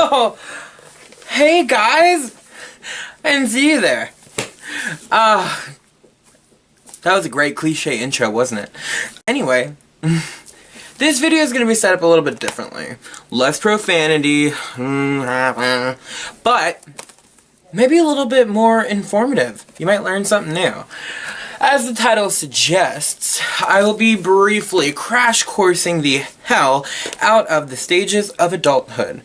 Oh, hey guys! I didn't see you there. That was a great cliche intro, wasn't it? Anyway, this video is going to be set up a little bit differently. Less profanity, but maybe a little bit more informative. You might learn something new. As the title suggests, I will be briefly crash coursing the hell out of the stages of adulthood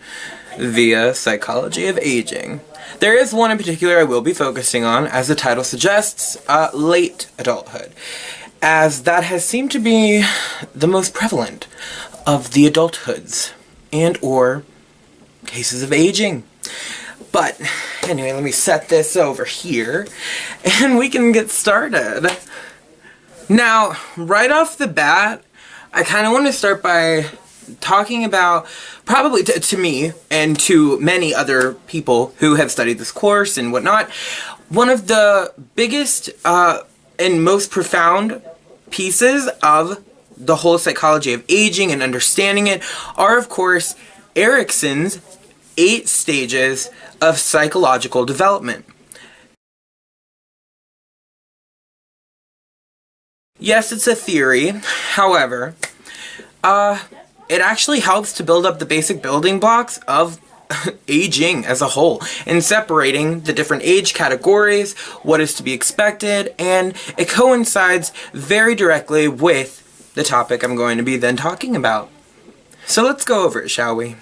via psychology of aging. There is one in particular I will be focusing on, as the title suggests, late adulthood, as that has seemed to be the most prevalent of the adulthoods and or cases of aging. But anyway, let me set this over here and we can get started. Now, right off the bat, I kind of want to start by talking about, probably to me and to many other people who have studied this course and whatnot, one of the biggest and most profound pieces of the whole psychology of aging and understanding it are, of course, Erikson's 8 stages of psychological development. Yes, it's a theory, however, it actually helps to build up the basic building blocks of aging as a whole, and separating the different age categories, what is to be expected, and it coincides very directly with the topic I'm going to be then talking about. So let's go over it, shall we?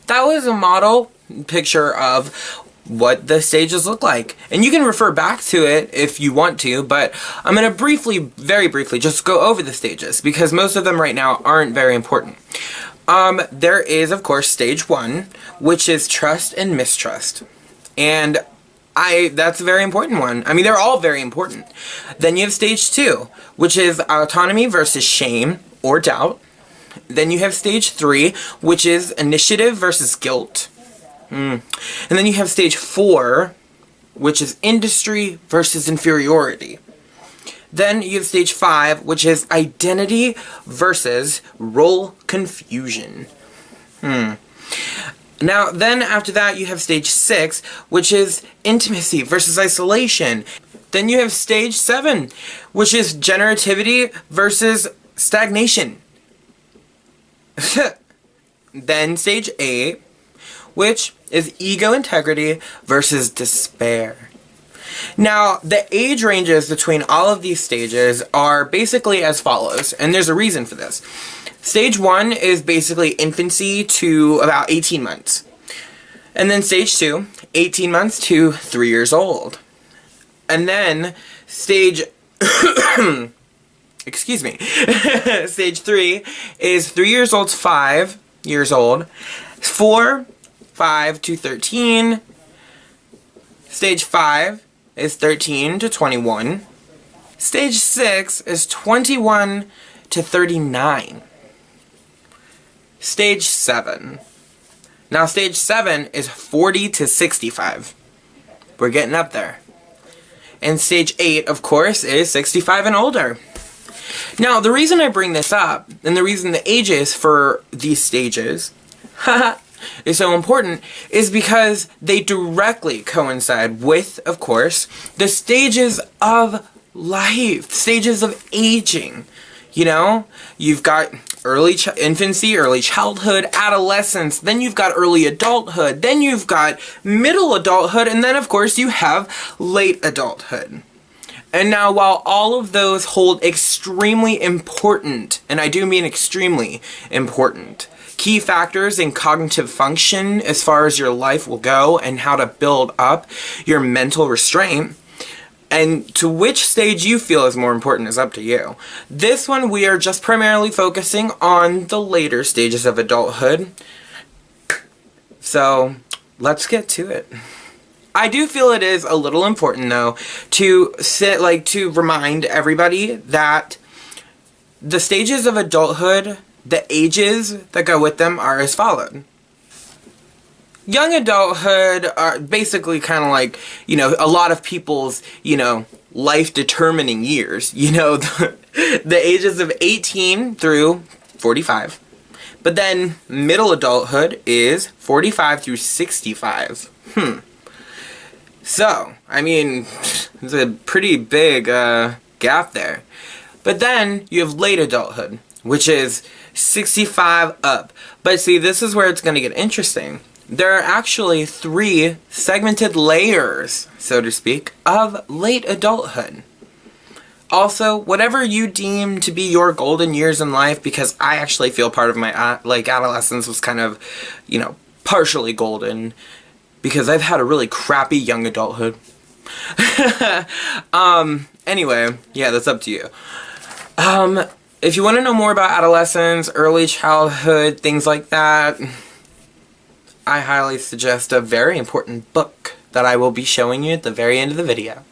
That was a model picture of what the stages look like. And you can refer back to it if you want to, but I'm going to briefly, very briefly, just go over the stages, because most of them right now aren't very important. There is, of course, stage 1, which is trust and mistrust. And that's a very important one. I mean, they're all very important. Then you have stage 2, which is autonomy versus shame or doubt. Then you have stage 3, which is initiative versus guilt. And then you have stage 4, which is industry versus inferiority. Then you have stage 5, which is identity versus role confusion. Now, then after that, you have stage 6, which is intimacy versus isolation. Then you have stage 7, which is generativity versus stagnation. Then stage 8, which is ego integrity versus despair. Now, the age ranges between all of these stages are basically as follows, and there's a reason for this. Stage 1 is basically infancy to about 18 months. And then stage 2, 18 months to 3 years old. And then stage excuse me. Stage 3 is 3 years old to 5 years old. 4, 5 to 13. Stage 5 is 13 to 21. Stage 6 is 21 to 39. Stage 7. Now stage 7 is 40 to 65. We're getting up there. And stage 8, of course, is 65 and older. Now, the reason I bring this up, and the reason the ages for these stages is so important, is because they directly coincide with, of course, the stages of life, stages of aging. You know, you've got early infancy, early childhood, adolescence, then you've got early adulthood, then you've got middle adulthood, and then, of course, you have late adulthood. And now, while all of those hold extremely important, and I do mean extremely important, key factors in cognitive function as far as your life will go and how to build up your mental restraint, and to which stage you feel is more important is up to you. This one, we are just primarily focusing on the later stages of adulthood. So, let's get to it. I do feel it is a little important, though, to remind everybody that the stages of adulthood, the ages that go with them, are as followed. Young adulthood are basically kind of like, you know, a lot of people's, you know, life-determining years. You know, the ages of 18 through 45. But then middle adulthood is 45 through 65. So, I mean, it's a pretty big gap there. But then you have late adulthood, which is 65 up. But see, this is where it's going to get interesting. There are actually 3 segmented layers, so to speak, of late adulthood. Also, whatever you deem to be your golden years in life, because I actually feel part of my adolescence was kind of, you know, partially golden, because I've had a really crappy young adulthood. Anyway, yeah, that's up to you. If you want to know more about adolescence, early childhood, things like that, I highly suggest a very important book that I will be showing you at the very end of the video.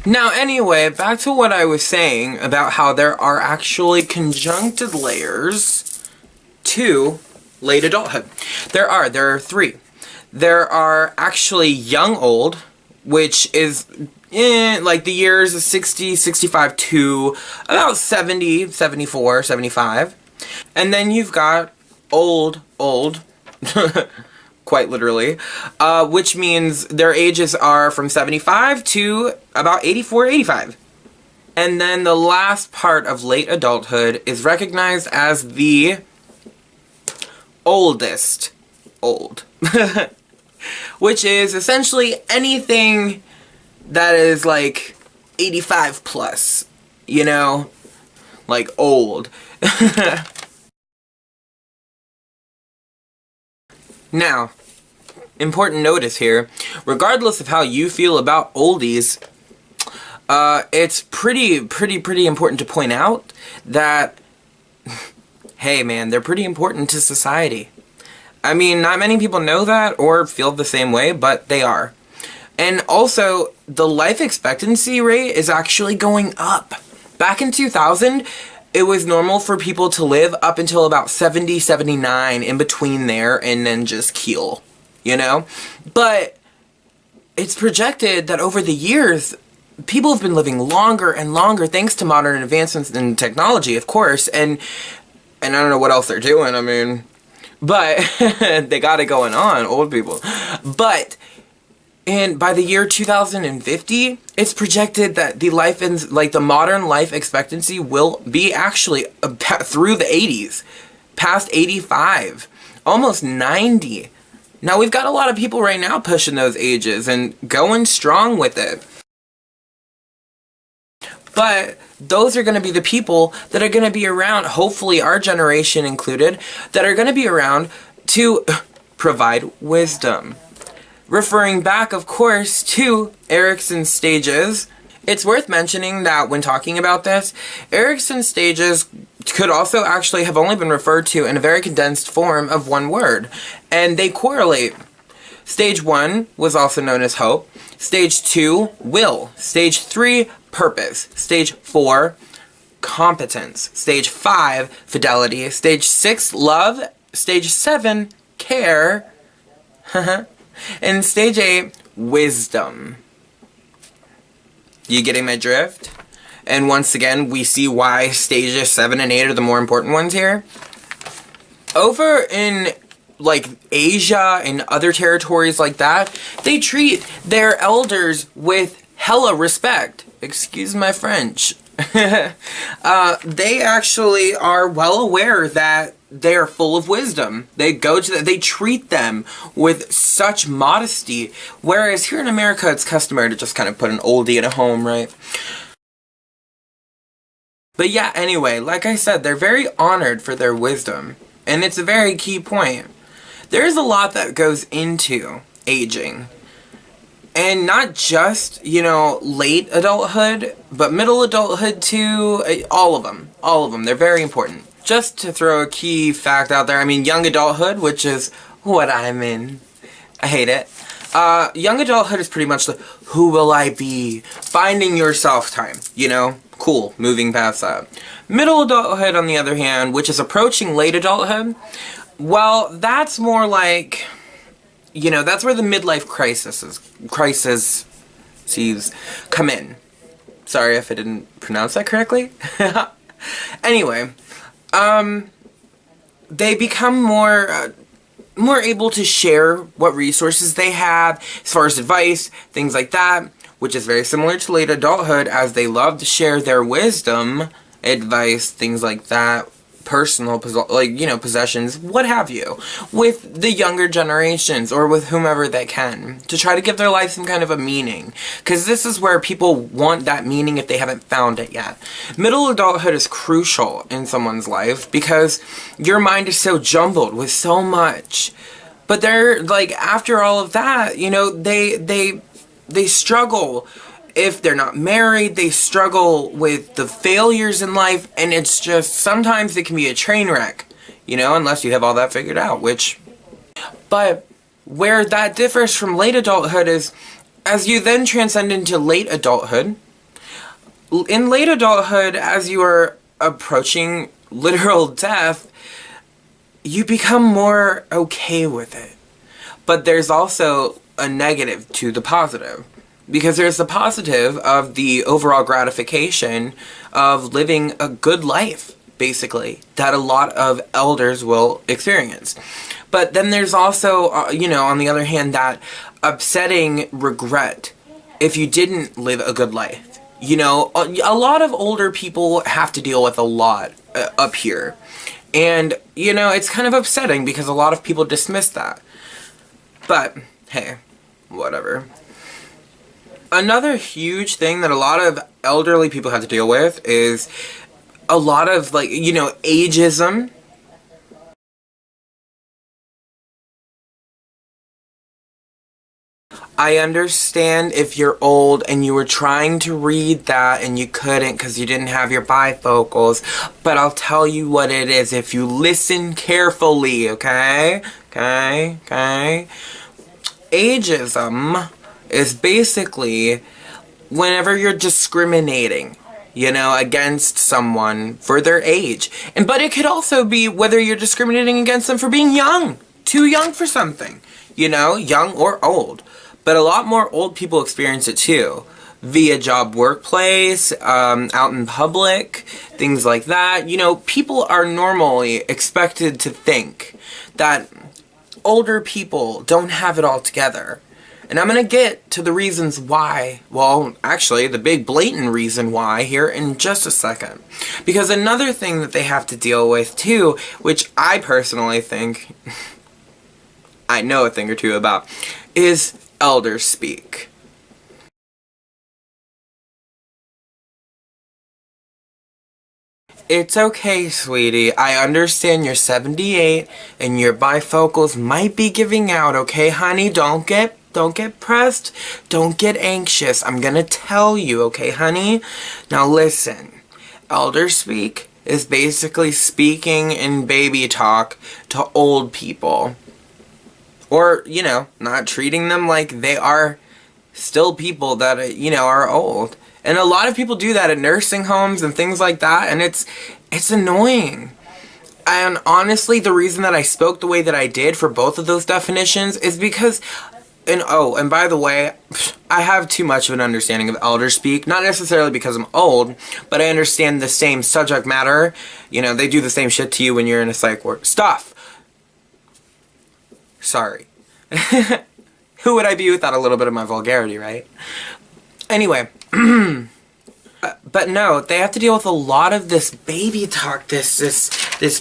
Now, anyway, back to what I was saying about how there are actually conjuncted layers to late adulthood. There are 3. There are actually young old, which is like the years of 60, 65 to about 70, 74, 75. And then you've got old, quite literally, which means their ages are from 75 to about 84, 85. And then the last part of late adulthood is recognized as the oldest old, which is essentially anything that is like 85 plus, you know, like old. Now, important notice here, regardless of how you feel about oldies, it's pretty important to point out that, hey man, they're pretty important to society. I mean, not many people know that or feel the same way, but they are. And also, the life expectancy rate is actually going up. Back in 2000, it was normal for people to live up until about 70, 79, in between there, and then just keel, you know? But it's projected that over the years, people have been living longer and longer thanks to modern advancements in technology, of course, and I don't know what else they're doing, I mean, but they got it going on, old people. But and by the year 2050, it's projected that the modern life expectancy will be actually through the 80s, past 85, almost 90. Now we've got a lot of people right now pushing those ages and going strong with it. But those are going to be the people that are going to be around, hopefully our generation included, that are going to be around to provide wisdom. Referring back, of course, to Erikson's stages, it's worth mentioning that when talking about this, Erikson's stages could also actually have only been referred to in a very condensed form of one word, and they correlate. Stage 1 was also known as hope. Stage 2, will. Stage 3, purpose. Stage 4, competence. Stage 5, fidelity. Stage 6, love. Stage 7, care. And stage 8, wisdom. You getting my drift? And once again, we see why stages 7 and 8 are the more important ones here. Over in, like, Asia and other territories like that, they treat their elders with hella respect. Excuse my French. They actually are well aware that they're full of wisdom. They treat them with such modesty, whereas here in America it's customary to just kind of put an oldie in a home, right? But yeah, anyway, like I said, they're very honored for their wisdom, and it's a very key point. There's a lot that goes into aging. And not just, you know, late adulthood, but middle adulthood too. All of them. All of them. They're very important. Just to throw a key fact out there, I mean, young adulthood, which is what I'm in. I hate it. Young adulthood is pretty much the who will I be? Finding yourself time. You know? Cool. Moving past that. Middle adulthood, on the other hand, which is approaching late adulthood, well, that's more like, you know, that's where the midlife crisis Sieves come in. Sorry if I didn't pronounce that correctly. Anyway, they become more able to share what resources they have as far as advice, things like that, which is very similar to late adulthood, as they love to share their wisdom, advice, things like that, personal, possessions, what have you, with the younger generations or with whomever they can, to try to give their life some kind of a meaning. Because this is where people want that meaning if they haven't found it yet. Middle adulthood is crucial in someone's life because your mind is so jumbled with so much. But they're, like, after all of that, you know, they struggle. If they're not married, they struggle with the failures in life, and it's just, sometimes it can be a train wreck, you know, unless you have all that figured out, but where that differs from late adulthood is, as you then transcend into late adulthood, in late adulthood, as you are approaching literal death, you become more okay with it. But there's also a negative to the positive. Because there's the positive of the overall gratification of living a good life, basically, that a lot of elders will experience. But then there's also, you know, on the other hand, that upsetting regret if you didn't live a good life. You know, a lot of older people have to deal with a lot up here. And, you know, it's kind of upsetting because a lot of people dismiss that. But, hey, whatever. Another huge thing that a lot of elderly people have to deal with is a lot of, like, you know, ageism. I understand if you're old and you were trying to read that and you couldn't because you didn't have your bifocals, but I'll tell you what it is if you listen carefully, okay? Okay? Ageism is basically whenever you're discriminating, you know, against someone for their age. But it could also be whether you're discriminating against them for being young, too young for something, you know, young or old. But a lot more old people experience it too, via job workplace, out in public, things like that. You know, people are normally expected to think that older people don't have it all together. And I'm going to get to the reasons why, well, actually, the big blatant reason why here in just a second. Because another thing that they have to deal with, too, which I personally think I know a thing or two about, is elder speak. It's okay, sweetie. I understand you're 78 and your bifocals might be giving out, okay, honey? Don't get pressed. Don't get anxious. I'm gonna tell you, okay, honey? Now listen. Elder speak is basically speaking in baby talk to old people. Or, you know, not treating them like they are still people that, you know, are old. And a lot of people do that at nursing homes and things like that, and it's annoying. And honestly, the reason that I spoke the way that I did for both of those definitions is because, and by the way, I have too much of an understanding of elder speak, not necessarily because I'm old, but I understand the same subject matter. You know, they do the same shit to you when you're in a psych ward. Stuff! Sorry. Who would I be without a little bit of my vulgarity, right? Anyway, but no, they have to deal with a lot of this baby talk, this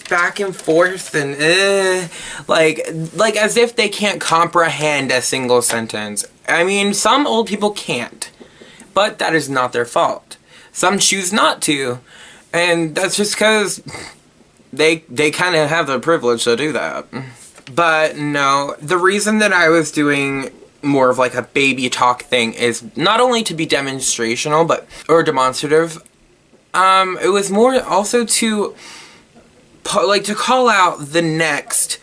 back and forth, and like as if they can't comprehend a single sentence. I mean, some old people can't, but that is not their fault. Some choose not to, and that's just because they kind of have the privilege to do that. But no, the reason that I was doing more of like a baby talk thing is not only to be demonstrational, or demonstrative. It was more also to call out the next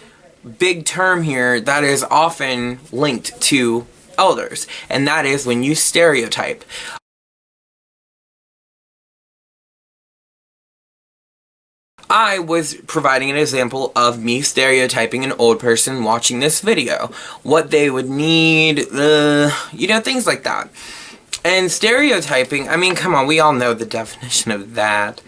big term here that is often linked to elders, and that is when you stereotype. I was providing an example of me stereotyping an old person watching this video. What they would need, you know, things like that. And stereotyping, I mean, come on, we all know the definition of that.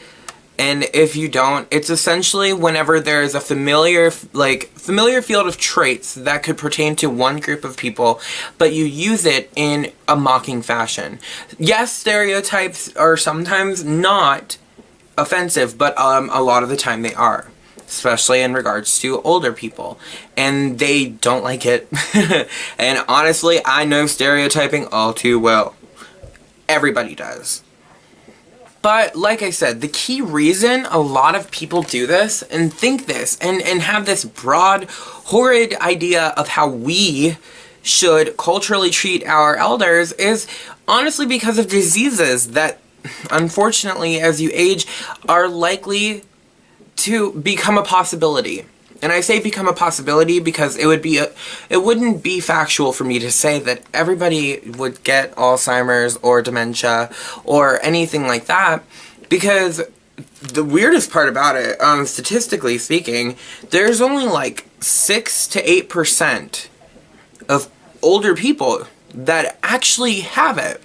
And if you don't, it's essentially whenever there is a familiar field of traits that could pertain to one group of people, but you use it in a mocking fashion. Yes, stereotypes are sometimes not offensive, but a lot of the time they are. Especially in regards to older people. And they don't like it. And honestly, I know stereotyping all too well. Everybody does. But like I said, the key reason a lot of people do this and think this and have this broad, horrid idea of how we should culturally treat our elders is honestly because of diseases that, unfortunately, as you age, are likely to become a possibility. And I say become a possibility because it wouldn't be factual for me to say that everybody would get Alzheimer's or dementia or anything like that, because the weirdest part about it, statistically speaking, there's only like 6 to 8% of older people that actually have it.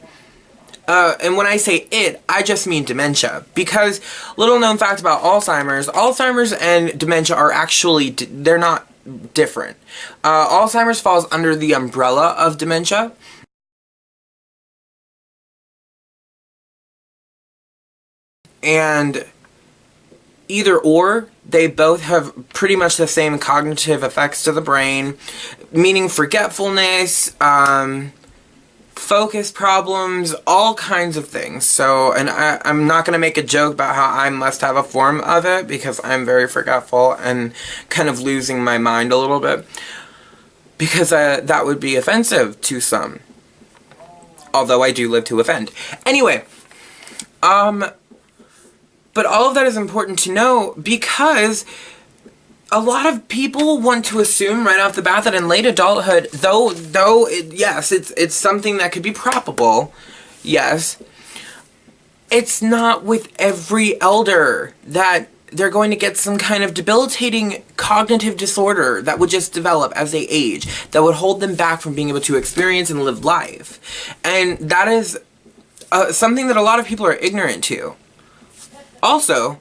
And when I say it, I just mean dementia. Because, little known fact about Alzheimer's and dementia are actually, they're not different. Alzheimer's falls under the umbrella of dementia. And either or, they both have pretty much the same cognitive effects to the brain, meaning forgetfulness, focus problems, all kinds of things. So, and I'm not going to make a joke about how I must have a form of it because I'm very forgetful and kind of losing my mind a little bit, because that would be offensive to some. Although I do live to offend. Anyway, but all of that is important to know because a lot of people want to assume right off the bat that in late adulthood, yes, it's something that could be probable, yes, it's not with every elder that they're going to get some kind of debilitating cognitive disorder that would just develop as they age, that would hold them back from being able to experience and live life. And that is something that a lot of people are ignorant to. Also,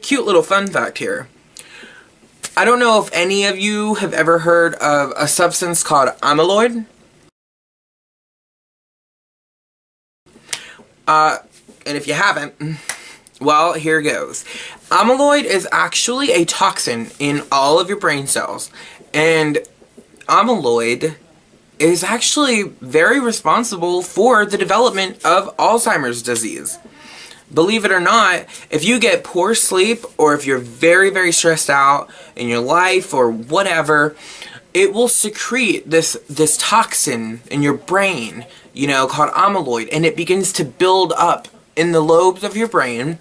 cute little fun fact here. I don't know if any of you have ever heard of a substance called amyloid. And if you haven't, well, here goes. Amyloid is actually a toxin in all of your brain cells. And amyloid is actually very responsible for the development of Alzheimer's disease. Believe it or not, if you get poor sleep or if you're very, very stressed out in your life or whatever, it will secrete this toxin in your brain, called amyloid, and it begins to build up in the lobes of your brain.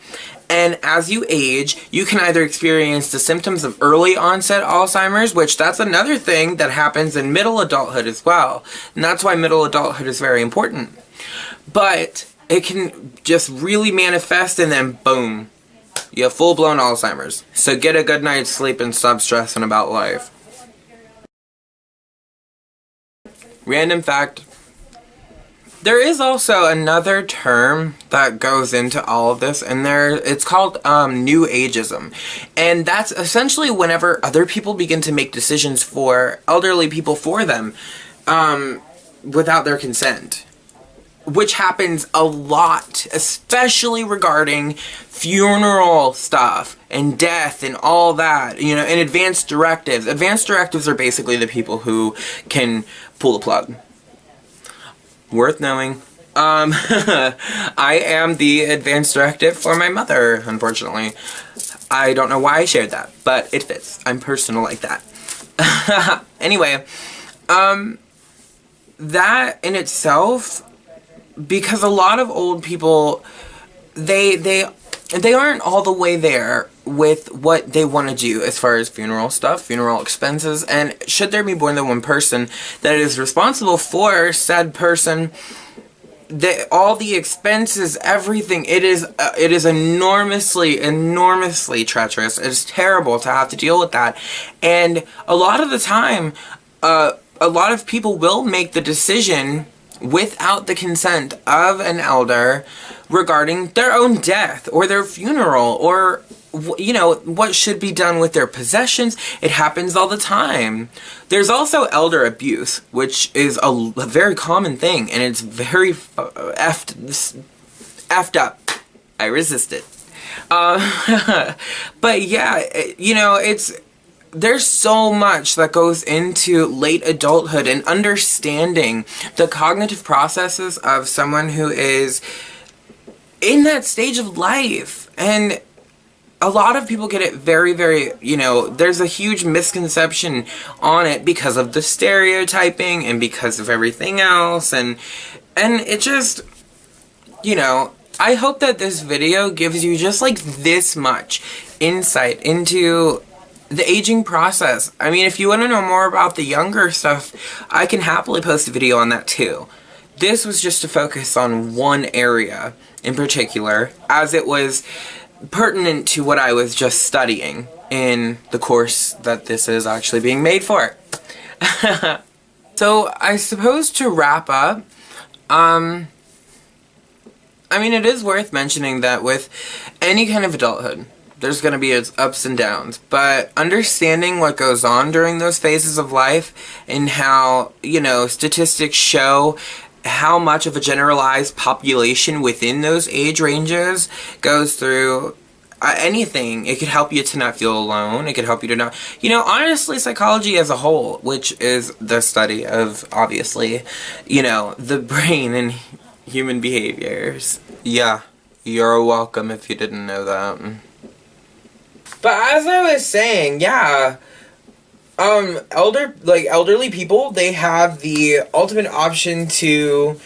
And as you age, you can either experience the symptoms of early onset Alzheimer's, which that's another thing that happens in middle adulthood as well. And that's why middle adulthood is very important. But it can just really manifest and then boom, you have full-blown Alzheimer's. So get a good night's sleep and stop stressing about life. Random fact. There is also another term that goes into all of this, and it's called New Ageism. And that's essentially whenever other people begin to make decisions for elderly people for them without their consent. Which happens a lot, especially regarding funeral stuff and death and all that, and advanced directives. Advanced directives are basically the people who can pull the plug. Worth knowing. I am the advanced directive for my mother, unfortunately. I don't know why I shared that, but it fits. I'm personal like that. Anyway, that in itself, because a lot of old people, they aren't all the way there with what they want to do as far as funeral stuff, funeral expenses, and should there be more than one person that is responsible for said person, all the expenses, everything, it is enormously treacherous. It's terrible to have to deal with that. And a lot of the time, a lot of people will make the decision without the consent of an elder regarding their own death or their funeral or, you know, what should be done with their possessions. It happens all the time. There's also elder abuse, which is a very common thing, and it's very effed up. I resist it. But yeah, you know, there's so much that goes into late adulthood and understanding the cognitive processes of someone who is in that stage of life. And a lot of people get it very, very, you know, there's a huge misconception on it because of the stereotyping and because of everything else. And it just, you know, I hope that this video gives you just like this much insight into the aging process. I mean, if you want to know more about the younger stuff, I can happily post a video on that too. This was just to focus on one area in particular, as it was pertinent to what I was just studying in the course that this is actually being made for. So I suppose to wrap up, I mean, it is worth mentioning that with any kind of adulthood, there's going to be its ups and downs, but understanding what goes on during those phases of life and how, you know, statistics show how much of a generalized population within those age ranges goes through anything. It could help you to not feel alone. It could help you to not, you know, honestly, psychology as a whole, which is the study of, obviously, you know, the brain and human behaviors. Yeah, you're welcome if you didn't know that. But as I was saying, yeah, elderly people, they have the ultimate option to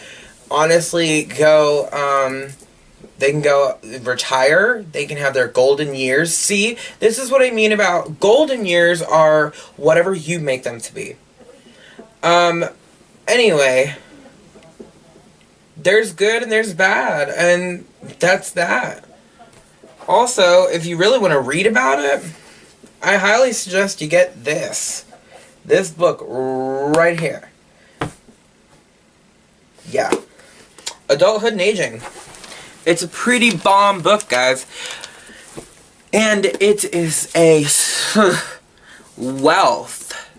honestly go, they can go retire, they can have their golden years. See, this is what I mean about golden years are whatever you make them to be. Anyway, there's good and there's bad, and that's that. Also, if you really want to read about it, I highly suggest you get this book right here. Yeah. Adulthood and Aging. It's a pretty bomb book, guys. And it is a wealth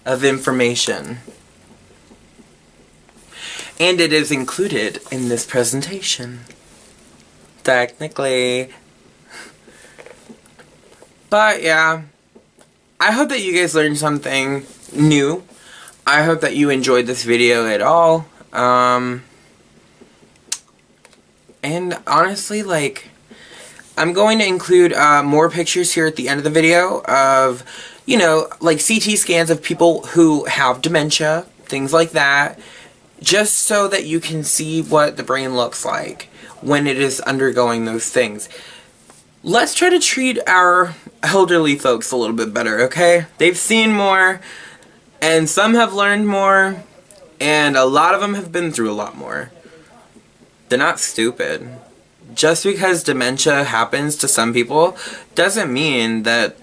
of information. And it is included in this presentation. Technically. But yeah, I hope that you guys learned something new. I hope that you enjoyed this video at all. And honestly, like, I'm going to include more pictures here at the end of the video of, you know, like CT scans of people who have dementia, things like that, just so that you can see what the brain looks like when it is undergoing those things. Let's try to treat our elderly folks a little bit better, okay? They've seen more, and some have learned more, and a lot of them have been through a lot more. They're not stupid. Just because dementia happens to some people doesn't mean that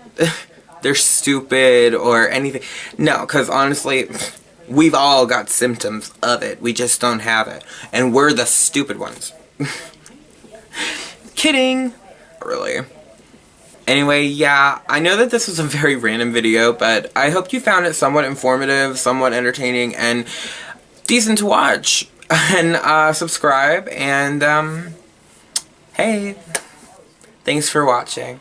they're stupid or anything. No, because honestly, we've all got symptoms of it. We just don't have it. And we're the stupid ones. Kidding. Really. Anyway, yeah, I know that this was a very random video, but I hope you found it somewhat informative, somewhat entertaining, and decent to watch. And subscribe, and hey, thanks for watching.